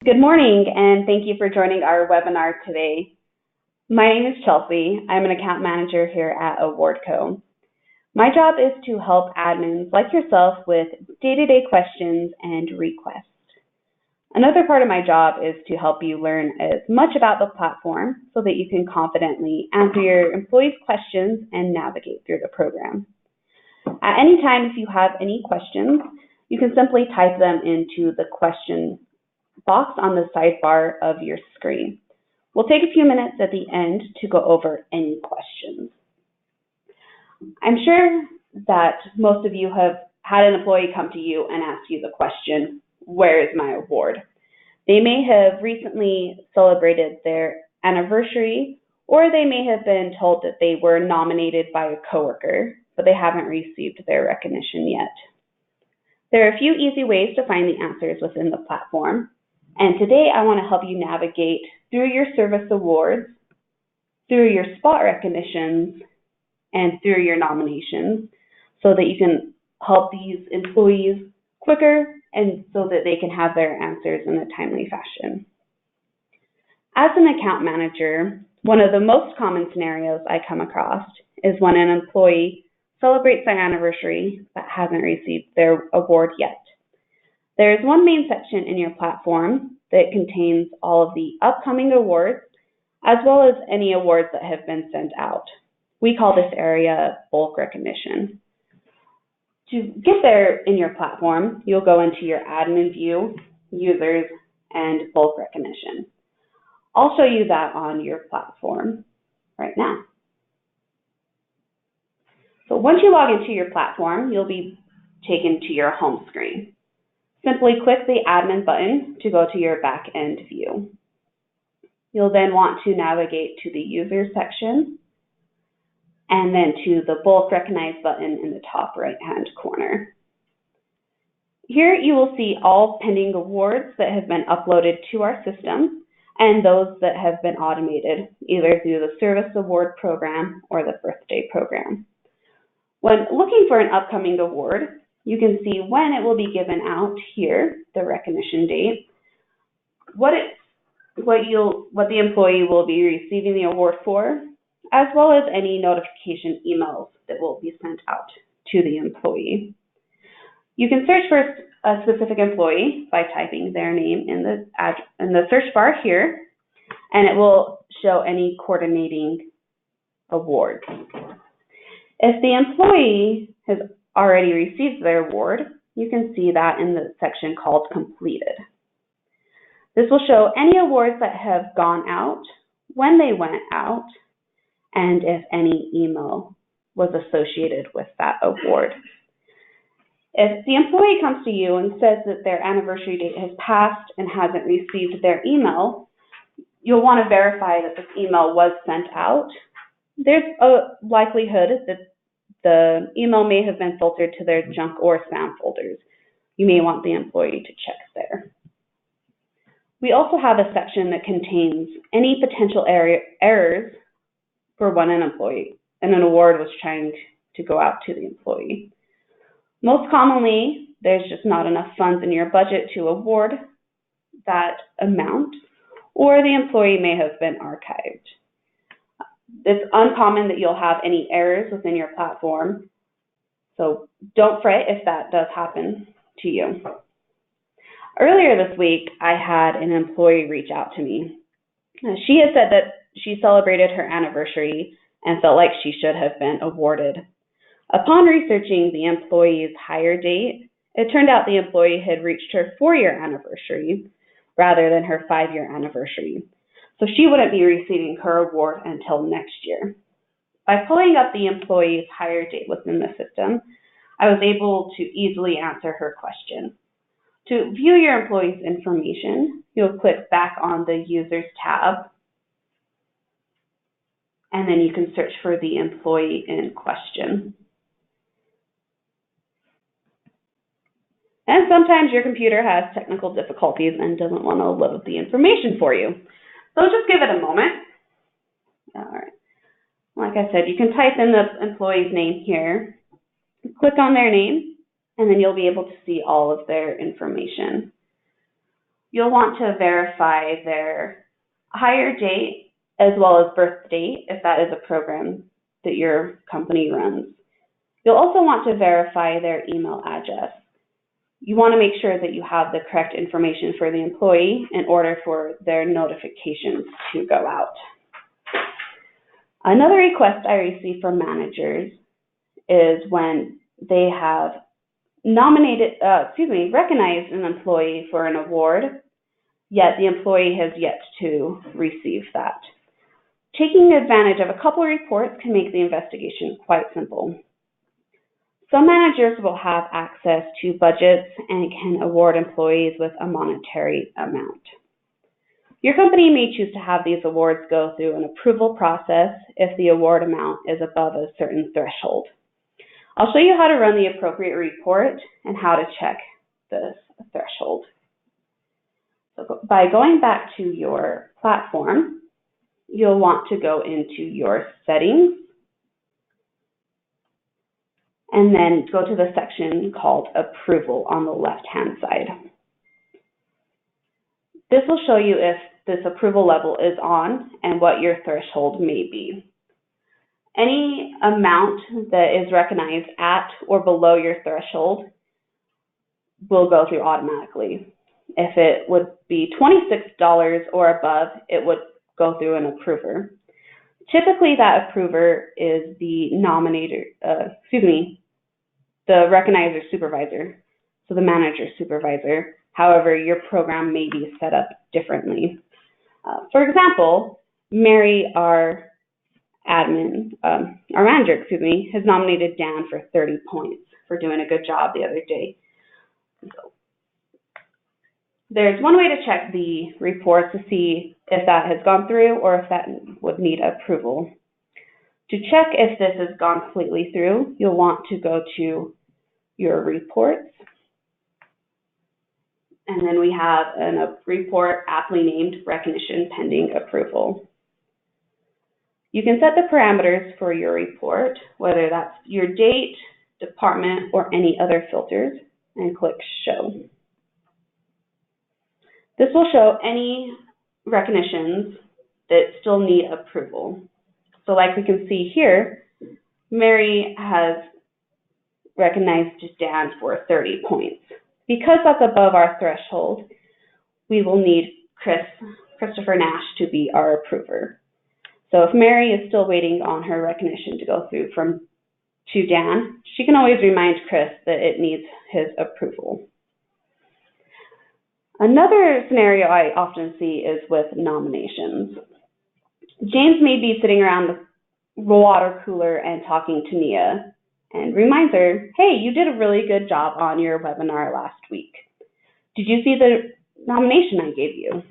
Good morning, and thank you for joining our webinar today. My name is Chelsea. I'm an account manager here at Awardco. My job is to help admins like yourself with day-to-day questions and requests. Another part of my job is to help you learn as much about the platform so that you can confidently answer your employees' questions and navigate through the program. At any time, if you have any questions, you can simply type them into the question box on the sidebar of your screen. We'll take a few minutes at the end to go over any questions. I'm sure that most of you have had an employee come to you and ask you the question, where is my award? They may have recently celebrated their anniversary, or they may have been told that they were nominated by a coworker, but they haven't received their recognition yet. There are a few easy ways to find the answers within the platform. And today I want to help you navigate through your service awards, through your spot recognitions, and through your nominations so that you can help these employees quicker and so that they can have their answers in a timely fashion. As an account manager, one of the most common scenarios I come across is when an employee celebrates their anniversary but hasn't received their award yet. There is one main section in your platform that contains all of the upcoming awards, as well as any awards that have been sent out. We call this area bulk recognition. To get there in your platform, you'll go into your admin view, users, and bulk recognition. I'll show you that on your platform right now. So once you log into your platform, you'll be taken to your home screen. Simply click the admin button to go to your back-end view. You'll then want to navigate to the user section and then to the bulk recognize button in the top right-hand corner. Here you will see all pending awards that have been uploaded to our system and those that have been automated, either through the service award program or the birthday program. When looking for an upcoming award, you can see when it will be given out here, the recognition date, what the employee will be receiving the award for, as well as any notification emails that will be sent out to the employee. You can search for a specific employee by typing their name in the search bar here, and it will show any coordinating awards. If the employee has already received their award, you can see that in the section called completed. This will show any awards that have gone out, when they went out, and if any email was associated with that award. If the employee comes to you and says that their anniversary date has passed and hasn't received their email, you'll want to verify that this email was sent out. There's a likelihood that the email may have been filtered to their junk or spam folders. You may want the employee to check there. We also have a section that contains any potential errors for when an award was trying to go out to the employee. Most commonly, there's just not enough funds in your budget to award that amount, or the employee may have been archived. It's uncommon that you'll have any errors within your platform, so don't fret if that does happen to you. Earlier this week, I had an employee reach out to me. She had said that she celebrated her anniversary and felt like she should have been awarded. Upon researching the employee's hire date, it turned out the employee had reached her 4-year anniversary rather than her 5-year anniversary. So she wouldn't be receiving her award until next year. By pulling up the employee's hire date within the system, I was able to easily answer her question. To view your employee's information, you'll click back on the Users tab, and then you can search for the employee in question. And sometimes your computer has technical difficulties and doesn't want to load the information for you. So just give it a moment. All right. Like I said, you can type in the employee's name here, click on their name, and then you'll be able to see all of their information. you'll want to verify their hire date as well as birth date if that is a program that your company runs. You'll also want to verify their email address. You want to make sure that you have the correct information for the employee in order for their notifications to go out. Another request I receive from managers is when they have recognized an employee for an award, yet the employee has yet to receive that. Taking advantage of a couple of reports can make the investigation quite simple. Some managers will have access to budgets and can award employees with a monetary amount. Your company may choose to have these awards go through an approval process if the award amount is above a certain threshold. I'll show you how to run the appropriate report and how to check this threshold. So by going back to your platform, you'll want to go into your settings and then go to the section called Approval on the left-hand side. This will show you if this approval level is on and what your threshold may be. Any amount that is recognized at or below your threshold will go through automatically. If it would be $26 or above, it would go through an approver. Typically, that approver is the the recognizer supervisor, so the manager supervisor. However, your program may be set up differently. For example, Mary, our manager, has nominated Dan for 30 points for doing a good job the other day. So, there's one way to check the report to see if that has gone through or if that would need approval. To check if this has gone completely through, you'll want to go to your reports. And then we have a report aptly named Recognition Pending Approval. You can set the parameters for your report, whether that's your date, department, or any other filters, and click Show. This will show any recognitions that still need approval. So like we can see here, Mary has recognized Dan for 30 points. Because that's above our threshold, we will need Christopher Nash to be our approver. So if Mary is still waiting on her recognition to go through to Dan, she can always remind Chris that it needs his approval. Another scenario I often see is with nominations. James may be sitting around the water cooler and talking to Nia and reminds her, hey, you did a really good job on your webinar last week. Did you see the nomination I gave you?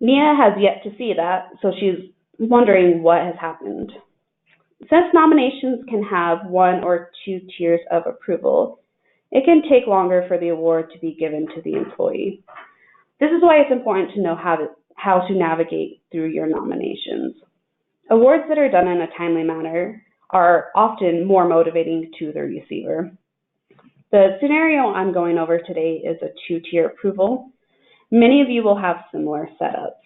Nia has yet to see that, so she's wondering what has happened. Since nominations can have 1 or 2 tiers of approval, it can take longer for the award to be given to the employee. This is why it's important to know how to navigate through your nominations. Awards that are done in a timely manner are often more motivating to the receiver. The scenario I'm going over today is a 2-tier approval. Many of you will have similar setups.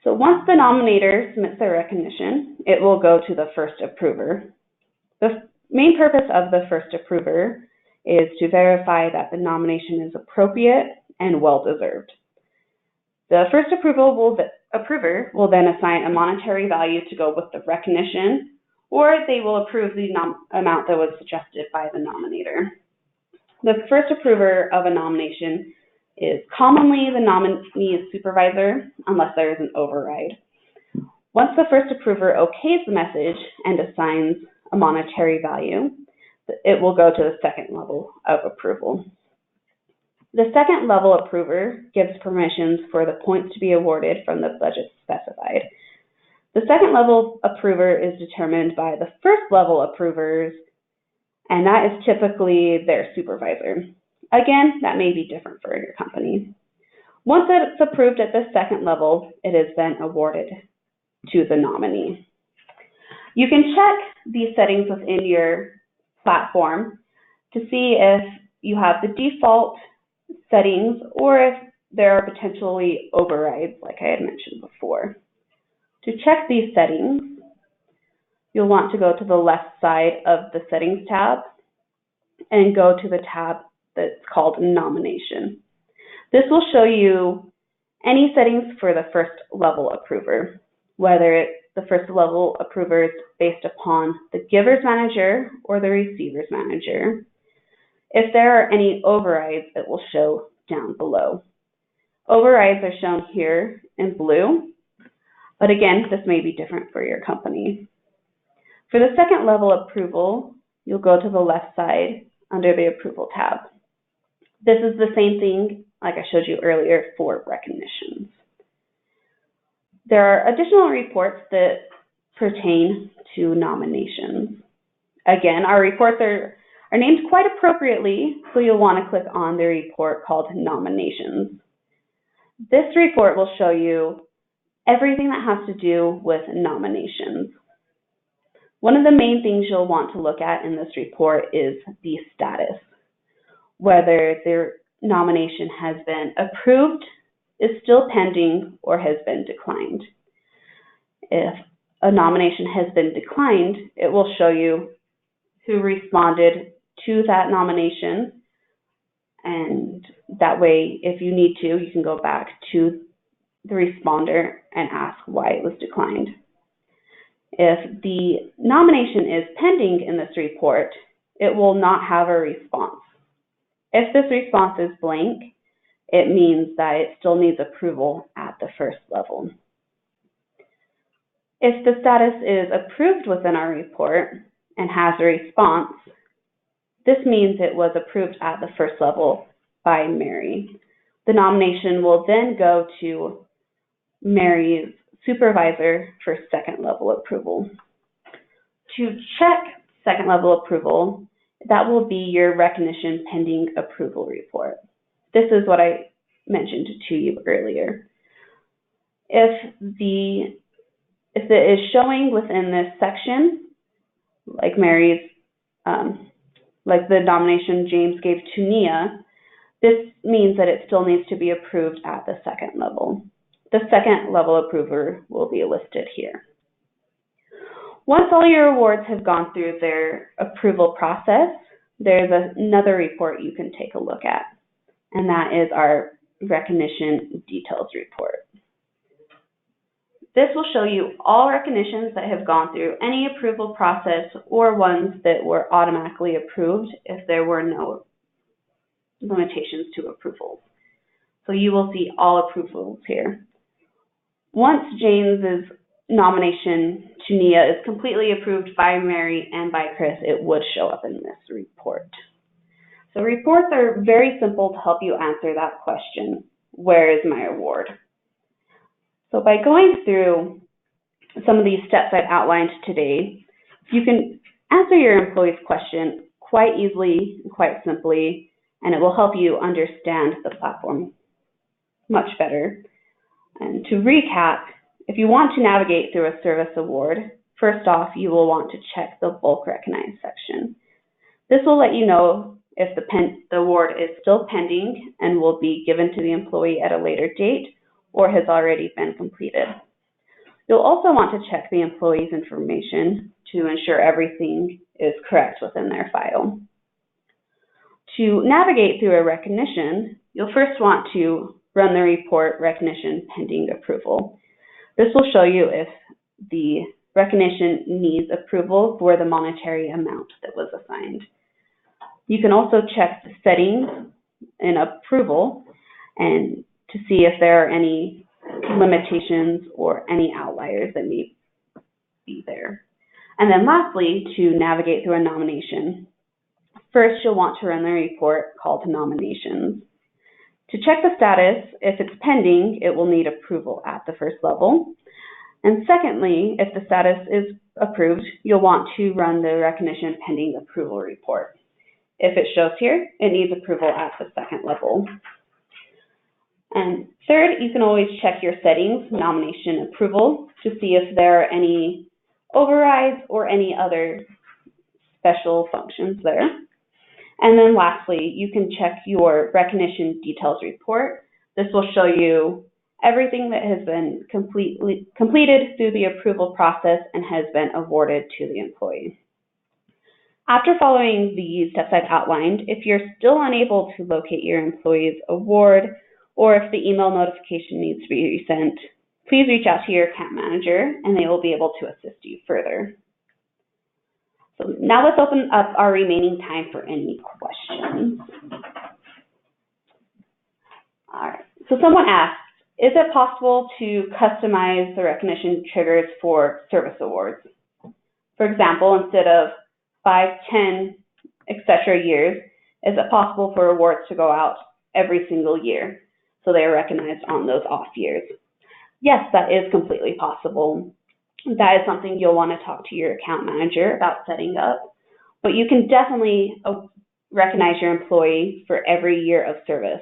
So once the nominator submits their recognition, it will go to the first approver. The main purpose of the first approver is to verify that the nomination is appropriate and well-deserved. The first approver will then assign a monetary value to go with the recognition, or they will approve the amount that was suggested by the nominator. The first approver of a nomination is commonly the nominee's supervisor, unless there is an override. Once the first approver okays the message and assigns a monetary value, it will go to the second level of approval. The second level approver gives permissions for the points to be awarded from the budget specified. The second level approver is determined by the first level approvers, and that is typically their supervisor. Again, that may be different for your company. Once it's approved at the second level, it is then awarded to the nominee. You can check these settings within your platform to see if you have the default settings, or if there are potentially overrides, like I had mentioned before. To check these settings, you'll want to go to the left side of the Settings tab and go to the tab that's called Nomination. This will show you any settings for the first level approver, whether the first level approver is based upon the giver's manager or the receiver's manager. If there are any overrides, it will show down below. Overrides are shown here in blue, but again, this may be different for your company. For the second level approval, you'll go to the left side under the Approval tab. This is the same thing like I showed you earlier for recognitions. There are additional reports that pertain to nominations. Again, our reports are named quite appropriately, so you'll want to click on the report called Nominations. This report will show you everything that has to do with nominations. One of the main things you'll want to look at in this report is the status, whether their nomination has been approved, is still pending, or has been declined. If a nomination has been declined, it will show you who responded to that nomination, and that way, if you need to, you can go back to the responder and ask why it was declined. If the nomination is pending in this report, it will not have a response. If this response is blank, it means that it still needs approval at the first level. If the status is approved within our report and has a response, this means it was approved at the first level by Mary. The nomination will then go to Mary's supervisor for second level approval. To check second level approval, that will be your recognition pending approval report. This is what I mentioned to you earlier. If it is showing within this section, like Mary's, like the nomination James gave to Nia, this means that it still needs to be approved at the second level. The second level approver will be listed here. Once all your awards have gone through their approval process, there's another report you can take a look at, and that is our recognition details report. This will show you all recognitions that have gone through any approval process or ones that were automatically approved if there were no limitations to approvals. So you will see all approvals here. Once James's nomination to Nia is completely approved by Mary and by Chris, it would show up in this report. So reports are very simple to help you answer that question, where is my award? So by going through some of these steps I've outlined today, you can answer your employee's question quite easily and quite simply, and it will help you understand the platform much better. And to recap, if you want to navigate through a service award, first off, you will want to check the bulk recognize section. This will let you know if the award is still pending and will be given to the employee at a later date or has already been completed. You'll also want to check the employee's information to ensure everything is correct within their file. To navigate through a recognition, you'll first want to run the report recognition pending approval. This will show you if the recognition needs approval for the monetary amount that was assigned. You can also check the settings in approval and to see if there are any limitations or any outliers that may be there. And then lastly, to navigate through a nomination, first you'll want to run the report called Nominations. To check the status, if it's pending, it will need approval at the first level. And secondly, if the status is approved, you'll want to run the recognition pending approval report. If it shows here, it needs approval at the second level. And third, you can always check your settings, nomination approval, to see if there are any overrides or any other special functions there. And then lastly, you can check your recognition details report. This will show you everything that has been completed through the approval process and has been awarded to the employee. After following the steps I've outlined, if you're still unable to locate your employee's award, or if the email notification needs to be resent, please reach out to your account manager and they will be able to assist you further. So now let's open up our remaining time for any questions. All right, so someone asked, is it possible to customize the recognition triggers for service awards? For example, instead of 5, 10, etc. years, is it possible for awards to go out every single year so they are recognized on those off years? Yes, that is completely possible. That is something you'll want to talk to your account manager about setting up, but you can definitely recognize your employee for every year of service.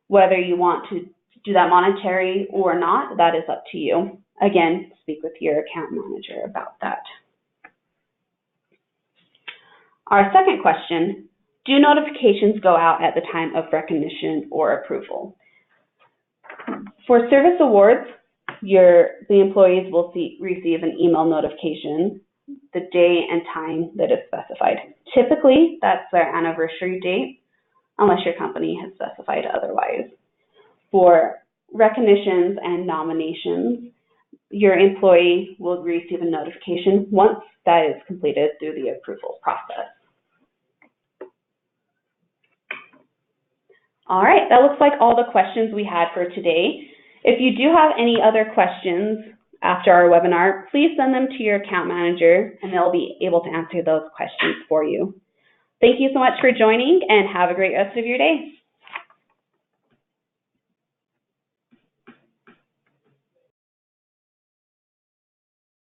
Whether you want to do that monetary or not, that is up to you. Again, speak with your account manager about that. Our second question, do notifications go out at the time of recognition or approval? For service awards, the employees will receive an email notification the day and time that is specified. Typically, that's their anniversary date, unless your company has specified otherwise. For recognitions and nominations, your employee will receive a notification once that is completed through the approval process. All right, that looks like all the questions we had for today. If you do have any other questions after our webinar, please send them to your account manager and they'll be able to answer those questions for you. Thank you so much for joining and have a great rest of your day.